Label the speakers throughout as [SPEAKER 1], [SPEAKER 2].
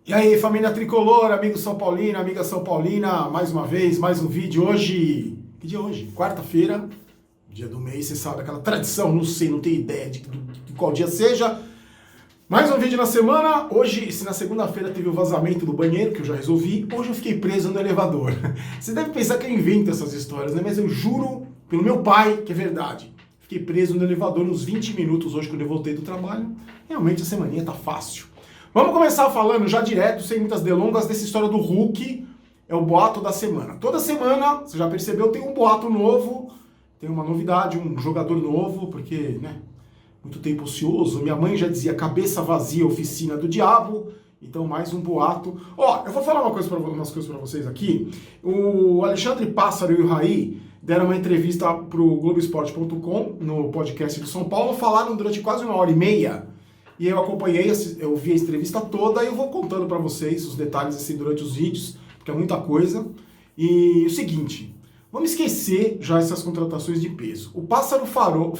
[SPEAKER 1] E aí, família tricolor, amigo São Paulino, amiga São Paulina, mais uma vez, mais um vídeo hoje. Que dia é hoje? Quarta-feira, dia do mês, você sabe, aquela tradição, não sei, não tenho ideia de qual dia seja. Mais um vídeo na semana. Hoje, se na segunda-feira teve o vazamento do banheiro, que eu já resolvi, hoje eu fiquei preso no elevador. Você deve pensar que eu invento essas histórias, né? Mas eu juro, pelo meu pai, que é verdade. Fiquei preso no elevador uns 20 minutos hoje quando eu voltei do trabalho. Realmente a semaninha tá fácil. Vamos começar falando já direto, sem muitas delongas, dessa história do Hulk. É o boato da semana. Toda semana, você já percebeu, tem um boato novo, tem uma novidade, um jogador novo, porque, né, muito tempo ocioso. Minha mãe já dizia cabeça vazia, oficina do diabo. Então, mais um boato. Ó, eu vou falar umas coisas pra vocês aqui. O Alexandre Pássaro e o Raí deram uma entrevista pro Globoesporte.com, no podcast do São Paulo, falaram durante quase 1h30. E eu acompanhei, eu vi a entrevista toda e eu vou contando para vocês os detalhes assim durante os vídeos, porque é muita coisa. E o seguinte, vamos esquecer já essas contratações de peso. O Pássaro falou,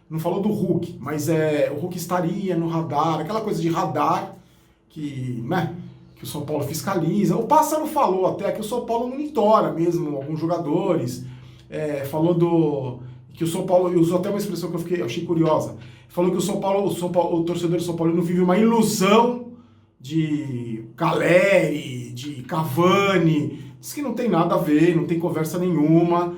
[SPEAKER 1] não falou do Hulk, mas o Hulk estaria no radar, aquela coisa de radar que, né, que o São Paulo fiscaliza. O Pássaro falou até que o São Paulo monitora mesmo alguns jogadores, falou que o São Paulo, usou até uma expressão que eu achei curiosa, falou que o torcedor do São Paulo não vive uma ilusão de Caleri, de Cavani, diz que não tem nada a ver, não tem conversa nenhuma,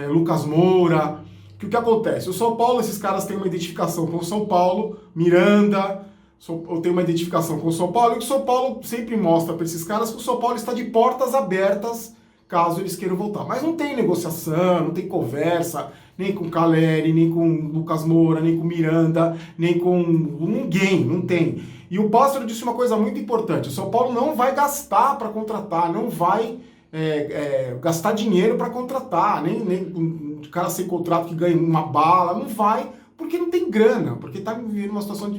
[SPEAKER 1] Lucas Moura, que o que acontece? O São Paulo, esses caras têm uma identificação com o São Paulo, Miranda, ou tem uma identificação com o São Paulo, e o São Paulo sempre mostra para esses caras que o São Paulo está de portas abertas caso eles queiram voltar. Mas não tem negociação, não tem conversa, nem com Caleri, nem com Lucas Moura, nem com Miranda, nem com ninguém, não tem. E o Pássaro disse uma coisa muito importante, o São Paulo não vai gastar para contratar, não vai gastar dinheiro para contratar, nem um cara sem contrato que ganha uma bala, não vai, porque não tem grana, porque está vivendo uma situação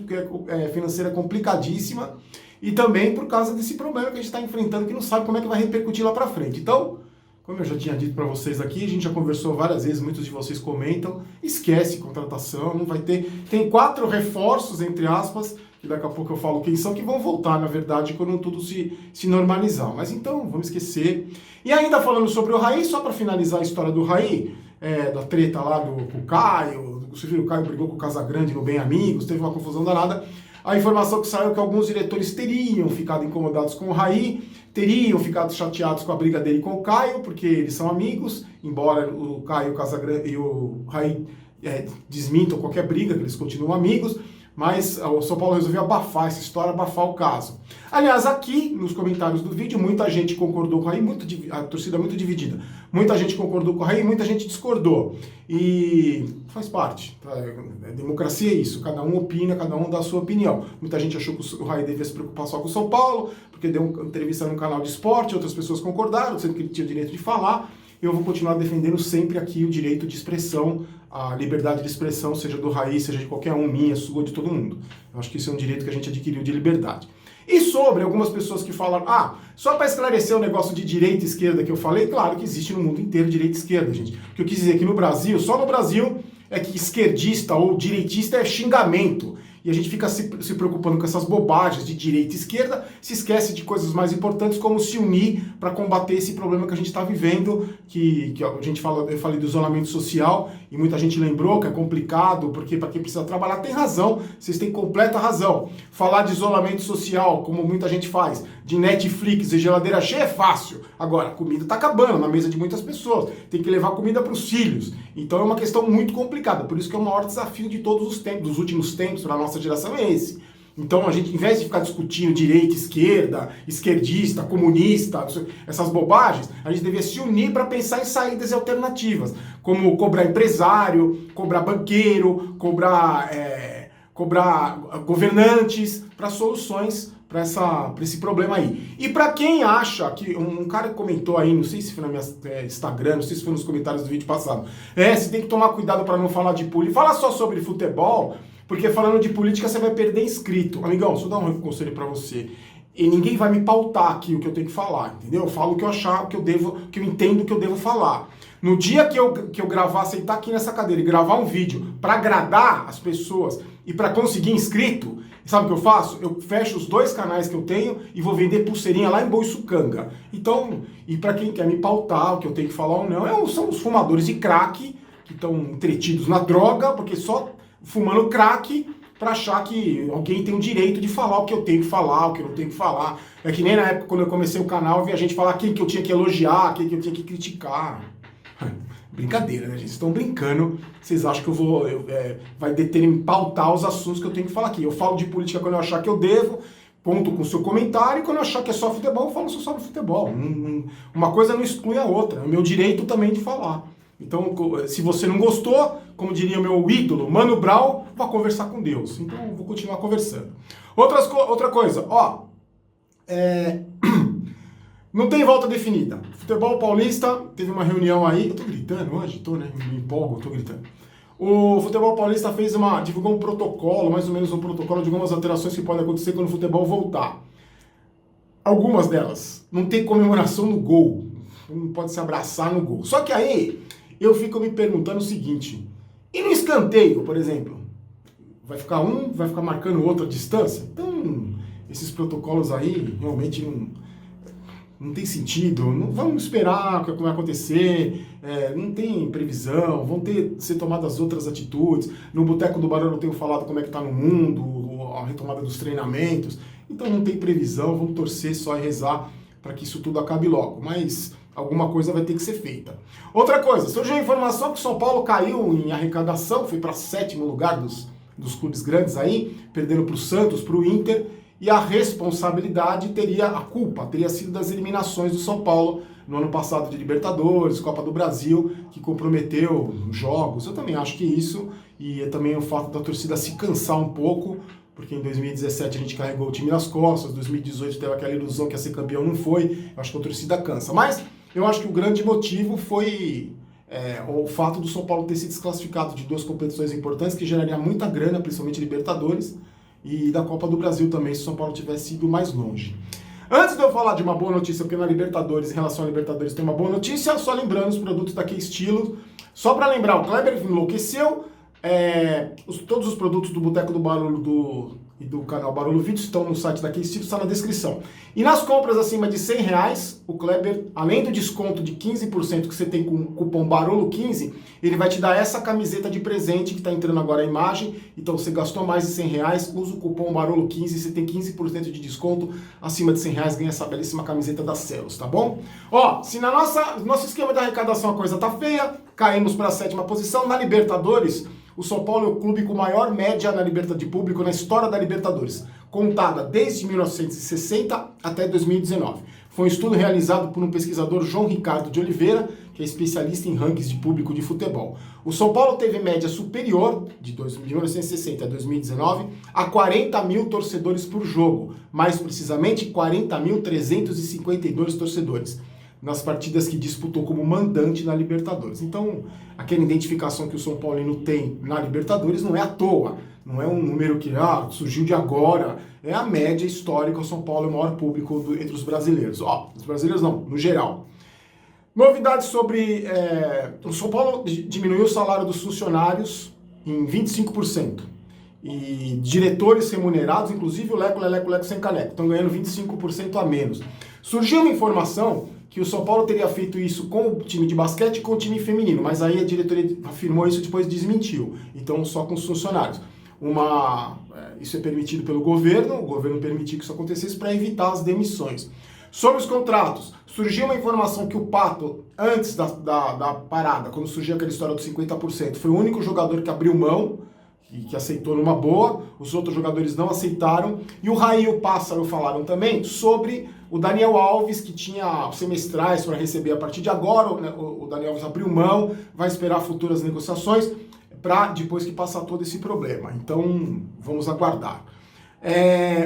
[SPEAKER 1] financeira complicadíssima, e também por causa desse problema que a gente está enfrentando, que não sabe como é que vai repercutir lá para frente. Então, como eu já tinha dito para vocês aqui, a gente já conversou várias vezes, muitos de vocês comentam, esquece contratação, não vai ter... Tem 4 reforços, entre aspas, que daqui a pouco eu falo quem são, que vão voltar, na verdade, quando tudo se normalizar. Mas então, vamos esquecer. E ainda falando sobre o Raí, só para finalizar a história do Raí, da treta lá com o Caio, você viu, o Caio brigou com o Casagrande no Bem Amigos, teve uma confusão danada. A informação que saiu é que alguns diretores teriam ficado incomodados com o Raí, teriam ficado chateados com a briga dele com o Caio, porque eles são amigos, embora o Caio, o Casagrande e o Raí desmintam qualquer briga, que eles continuam amigos, mas o São Paulo resolveu abafar essa história, abafar o caso. Aliás, aqui nos comentários do vídeo, muita gente concordou com o Raí, a torcida é muito dividida. Muita gente concordou com o Raí, muita gente discordou. E faz parte, tá? Democracia é isso, cada um opina, cada um dá a sua opinião. Muita gente achou que o Raí devia se preocupar só com o São Paulo, porque deu uma entrevista no canal de esporte, outras pessoas concordaram, dizendo que ele tinha o direito de falar. Eu vou continuar defendendo sempre aqui o direito de expressão, a liberdade de expressão, seja do Raí, seja de qualquer um, minha, sua, de todo mundo. Eu acho que isso é um direito que a gente adquiriu de liberdade. E sobre algumas pessoas que falam, só para esclarecer o negócio de direita e esquerda que eu falei, claro que existe no mundo inteiro direita e esquerda, gente. O que eu quis dizer é que no Brasil, só no Brasil, é que esquerdista ou direitista é xingamento. E a gente fica se preocupando com essas bobagens de direita e esquerda, se esquece de coisas mais importantes, como se unir para combater esse problema que a gente está vivendo, que a gente fala, eu falei do isolamento social, e muita gente lembrou que é complicado, porque para quem precisa trabalhar tem razão, vocês têm completa razão. Falar de isolamento social, como muita gente faz, de Netflix e geladeira cheia é fácil. Agora, a comida está acabando na mesa de muitas pessoas, tem que levar comida para os filhos. Então é uma questão muito complicada, por isso que é o maior desafio de todos os tempos, dos últimos tempos, para a nossa geração é esse. Então a gente, em vez de ficar discutindo direita, esquerda, esquerdista, comunista, essas bobagens, a gente devia se unir para pensar em saídas alternativas, como cobrar empresário, cobrar banqueiro, cobrar governantes para soluções para esse problema aí. E para quem acha que um cara comentou aí, não sei se foi no meu Instagram, não sei se foi nos comentários do vídeo passado, você tem que tomar cuidado para não falar de política, fala só sobre futebol, porque falando de política você vai perder inscrito. Amigão, deixa eu dar um conselho pra você. E ninguém vai me pautar aqui o que eu tenho que falar, entendeu? Eu falo o que eu achar, o que eu entendo que eu devo falar. No dia que eu gravar, sentar aqui nessa cadeira e gravar um vídeo pra agradar as pessoas e pra conseguir inscrito, Sabe o que eu faço? Eu fecho os 2 canais que eu tenho e vou vender pulseirinha lá em Boiçucanga. Então, e para quem quer me pautar, o que eu tenho que falar ou não, são os fumadores de crack que estão entretidos na droga, porque só fumando crack para achar que alguém tem o direito de falar o que eu tenho que falar, o que eu não tenho que falar. É que nem na época quando eu comecei o canal, eu vi a gente falar quem que eu tinha que elogiar, quem que eu tinha que criticar. Brincadeira, né, gente? Vocês estão brincando. Vocês acham que vai deter em pautar os assuntos que eu tenho que falar aqui. Eu falo de política quando eu achar que eu devo, ponto com o seu comentário, e quando eu achar que é só futebol, eu falo só sobre futebol. Uma coisa não exclui a outra. É o meu direito também de falar. Então, se você não gostou, como diria o meu ídolo, Mano Brown, vá conversar com Deus. Então, eu vou continuar conversando. Outra coisa, ó. Não tem volta definida. Futebol paulista, teve uma reunião aí. Eu tô gritando hoje? Tô, né? Me empolgo, tô gritando. O futebol paulista divulgou um protocolo, mais ou menos um protocolo de algumas alterações que podem acontecer quando o futebol voltar. Algumas delas. Não tem comemoração no gol. Não pode se abraçar no gol. Só que aí, eu fico me perguntando o seguinte. E no escanteio, por exemplo? Vai ficar marcando o outro à distância? Então, esses protocolos aí realmente não tem sentido, não vamos esperar o que vai acontecer, não tem previsão, vão ser tomadas outras atitudes. No Boteco do Barulho eu tenho falado como é que está no mundo, a retomada dos treinamentos, então não tem previsão, vamos torcer só e rezar para que isso tudo acabe logo, mas alguma coisa vai ter que ser feita. Outra coisa, surgiu a informação que o São Paulo caiu em arrecadação, foi para 7º lugar dos clubes grandes aí, perdendo para o Santos, para o Inter, e a responsabilidade a culpa teria sido das eliminações do São Paulo no ano passado de Libertadores, Copa do Brasil, que comprometeu jogos. Eu também acho que isso, e é também o fato da torcida se cansar um pouco, porque em 2017 a gente carregou o time nas costas, 2018 teve aquela ilusão que ia ser campeão, não foi. Eu acho que a torcida cansa. Mas eu acho que o grande motivo foi o fato do São Paulo ter se desclassificado de 2 competições importantes, que geraria muita grana, principalmente Libertadores, e da Copa do Brasil também, se o São Paulo tivesse ido mais longe. Antes de eu falar de uma boa notícia, porque na Libertadores, em relação à Libertadores, tem uma boa notícia, só lembrando os produtos da Que-Estilo. Só para lembrar, o Kleber enlouqueceu, todos os produtos do Boteco do Barulho e do canal Barulho Vídeos estão no site da Que-Estilo, está na descrição. E nas compras acima de R$100, o Kleber, além do desconto de 15% que você tem com o cupom Barulho15, ele vai te dar essa camiseta de presente que está entrando agora a imagem. Então você gastou mais de R$100, usa o cupom Barulho15, você tem 15% de desconto, acima de R$100 ganha essa belíssima camiseta da Celos, tá bom? Ó, se na nosso esquema de arrecadação a coisa tá feia, caímos para a 7ª posição, na Libertadores, o São Paulo é o clube com maior média de público na história da Libertadores, contada desde 1960 até 2019. Foi um estudo realizado por um pesquisador, João Ricardo de Oliveira, que é especialista em rankings de público de futebol. O São Paulo teve média superior, de 1960 a 2019, a 40 mil torcedores por jogo, mais precisamente 40.352 torcedores, nas partidas que disputou como mandante na Libertadores. Então, aquela identificação que o São Paulino tem na Libertadores não é à toa, não é um número que surgiu de agora, é a média histórica. O São Paulo é o maior público entre os brasileiros. Os brasileiros não, no geral. Novidades sobre... o São Paulo diminuiu o salário dos funcionários em 25%. E diretores remunerados, inclusive o Leco sem caneco, estão ganhando 25% a menos. Surgiu uma informação que o São Paulo teria feito isso com o time de basquete e com o time feminino, mas aí a diretoria afirmou isso e depois desmentiu. Então, só com os funcionários. Isso é permitido pelo governo, o governo permitiu que isso acontecesse para evitar as demissões. Sobre os contratos, surgiu uma informação que o Pato, antes da parada, quando surgiu aquela história dos 50%, foi o único jogador que abriu mão, que aceitou numa boa, os outros jogadores não aceitaram, e o Raí e o Pássaro falaram também sobre o Daniel Alves, que tinha semestrais para receber a partir de agora. O Daniel Alves abriu mão, vai esperar futuras negociações para depois que passar todo esse problema. Então, vamos aguardar.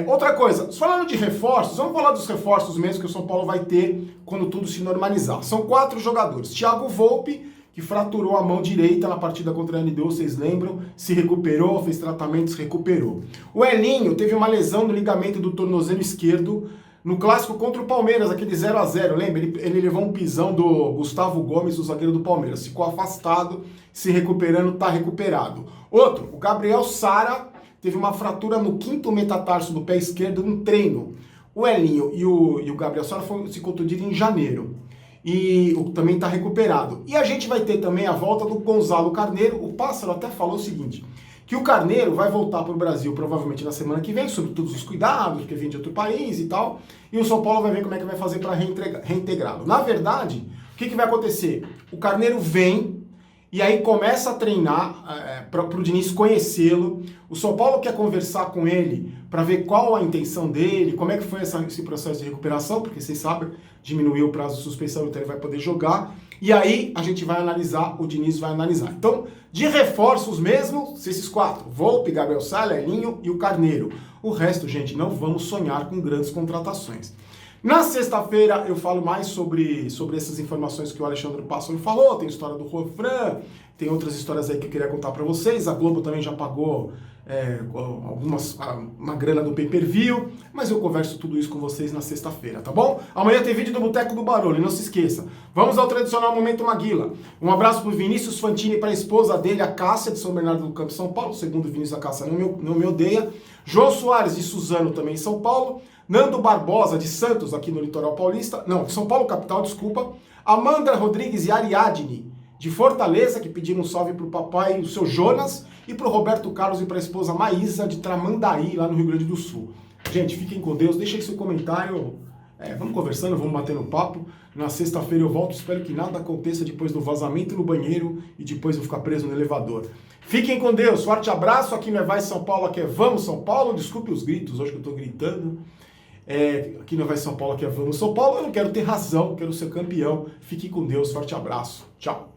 [SPEAKER 1] Outra coisa, falando de reforços, vamos falar dos reforços mesmo que o São Paulo vai ter quando tudo se normalizar. São 4 jogadores. Thiago Volpi, que fraturou a mão direita na partida contra a LDU, vocês lembram? Se recuperou, fez tratamentos, recuperou. O Elinho teve uma lesão no ligamento do tornozelo esquerdo no clássico contra o Palmeiras, aquele 0x0, lembra? Ele levou um pisão do Gustavo Gomes, o zagueiro do Palmeiras. Ficou afastado, se recuperando, tá recuperado. Outro, o Gabriel Sara, teve uma fratura no quinto metatarso do pé esquerdo num treino. O Elinho e o Gabriel Sara se contundiram em janeiro. E também está recuperado. E a gente vai ter também a volta do Gonzalo Carneiro. O Pássaro até falou o seguinte, que o Carneiro vai voltar para o Brasil provavelmente na semana que vem, sob todos os cuidados, porque vem de outro país e tal, e o São Paulo vai ver como é que vai fazer para reintegrá-lo. Na verdade, o que vai acontecer? O Carneiro vem e aí começa a treinar para o Diniz conhecê-lo. O São Paulo quer conversar com ele para ver qual a intenção dele, como é que foi esse processo de recuperação, porque vocês sabem, diminuiu o prazo de suspensão, então ele vai poder jogar. E aí a gente vai analisar, o Diniz vai analisar. Então, de reforços mesmo, esses quatro, Volpi, Gabriel Sala, Elinho e o Carneiro. O resto, gente, não vamos sonhar com grandes contratações. Na sexta-feira eu falo mais sobre essas informações que o Alexandre Pássaro falou, tem a história do Juan Fran, tem outras histórias aí que eu queria contar para vocês, a Globo também já pagou uma grana do pay-per-view, mas eu converso tudo isso com vocês na sexta-feira, tá bom? Amanhã tem vídeo do Boteco do Barulho, e não se esqueça. Vamos ao tradicional Momento Maguila. Um abraço pro Vinícius Fantini e para a esposa dele, a Cássia, de São Bernardo do Campo, São Paulo. Segundo o Vinícius, a Cássia não me odeia. João Soares e Suzano também em São Paulo. Nando Barbosa, de Santos, aqui no Litoral Paulista. Não, São Paulo capital, desculpa. Amanda Rodrigues e Ariadne, de Fortaleza, que pediram um salve pro papai, o seu Jonas, e pro Roberto Carlos e pra esposa Maísa, de Tramandaí, lá no Rio Grande do Sul. Gente, fiquem com Deus, deixem seu comentário, vamos conversando, vamos batendo papo. Na sexta-feira eu volto, espero que nada aconteça depois do vazamento no banheiro e depois eu ficar preso no elevador. Fiquem com Deus, forte abraço, aqui não é Vai São Paulo, aqui é Vamos São Paulo, desculpe os gritos, hoje que eu tô gritando. Aqui não é Vai São Paulo, aqui é Vamos São Paulo, eu não quero ter razão, quero ser campeão. Fiquem com Deus, forte abraço, tchau.